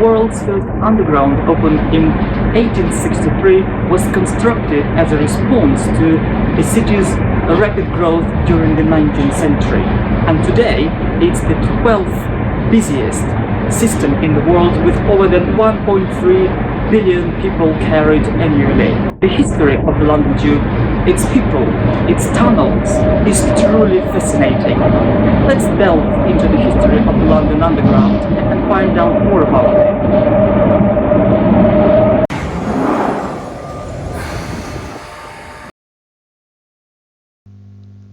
world's first underground opened in 1863 was constructed as a response to the city's rapid growth during the 19th century. And today, it's the 12th busiest system in the world with over than 1.3 billion people carried annually. The history of the London Tube, its people, its tunnels, is truly fascinating. Let's delve into the history of the London Underground and find out more about it.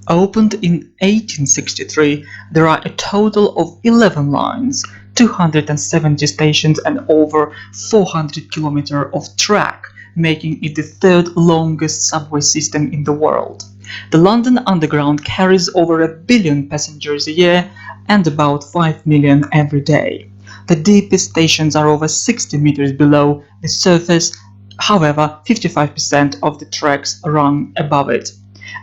Opened in 1863, there are a total of 11 lines, 270 stations and over 400 kilometers of track, making it the third longest subway system in the world. The London Underground carries over 1 billion passengers a year and about 5 million every day. The deepest stations are over 60 meters below the surface, however 55% of the tracks run above it.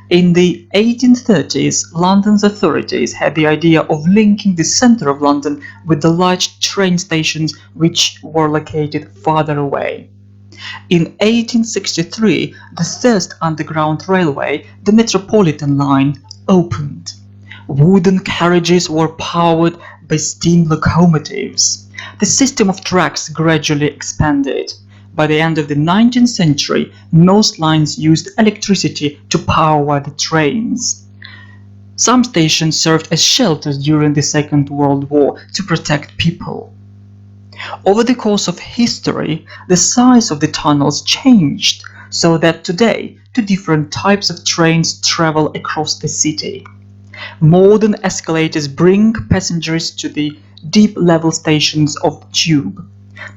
In the 1830s, London's authorities had the idea of linking the centre of London with the large train stations which were located farther away. In 1863, the first underground railway, the Metropolitan line, opened. Wooden carriages were powered by steam locomotives. The system of tracks gradually expanded. By the end of the 19th century, most lines used electricity to power the trains. Some stations served as shelters during the Second World War to protect people. Over the course of history, the size of the tunnels changed, so that today two different types of trains travel across the city. Modern escalators bring passengers to the deep-level stations of the tube.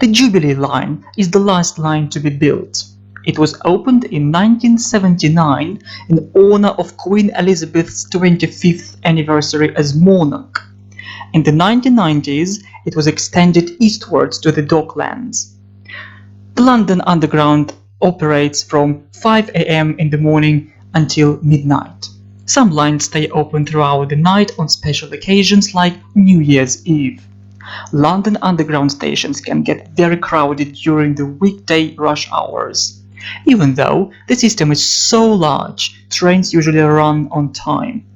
The Jubilee Line is the last line to be built. It was opened in 1979 in honor of Queen Elizabeth's 25th anniversary as monarch. In the 1990s, it was extended eastwards to the Docklands. The London Underground operates from 5 a.m. in the morning until midnight. Some lines stay open throughout the night on special occasions like New Year's Eve. London Underground stations can get very crowded during the weekday rush hours. Even though the system is so large, trains usually run on time.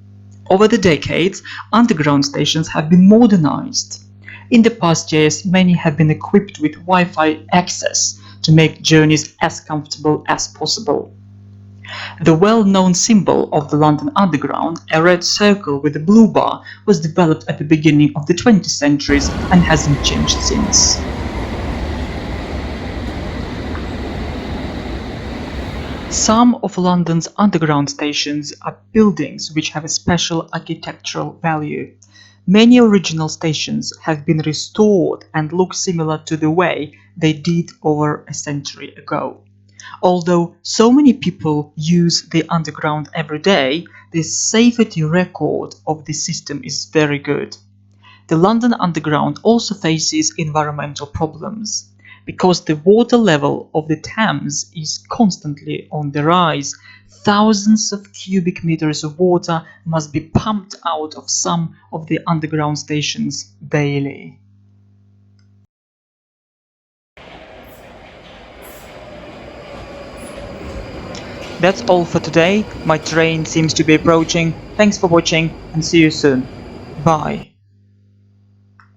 Over the decades, underground stations have been modernized. In the past years, many have been equipped with Wi-Fi access to make journeys as comfortable as possible. The well-known symbol of the London Underground, a red circle with a blue bar, was developed at the beginning of the 20th century and hasn't changed since. Some of London's underground stations are buildings which have a special architectural value. Many original stations have been restored and look similar to the way they did over a century ago. Although so many people use the underground every day, the safety record of the system is very good. The London Underground also faces environmental problems. Because the water level of the Thames is constantly on the rise, thousands of cubic meters of water must be pumped out of some of the underground stations daily. That's all for today. My train seems to be approaching. Thanks for watching and see you soon. Bye.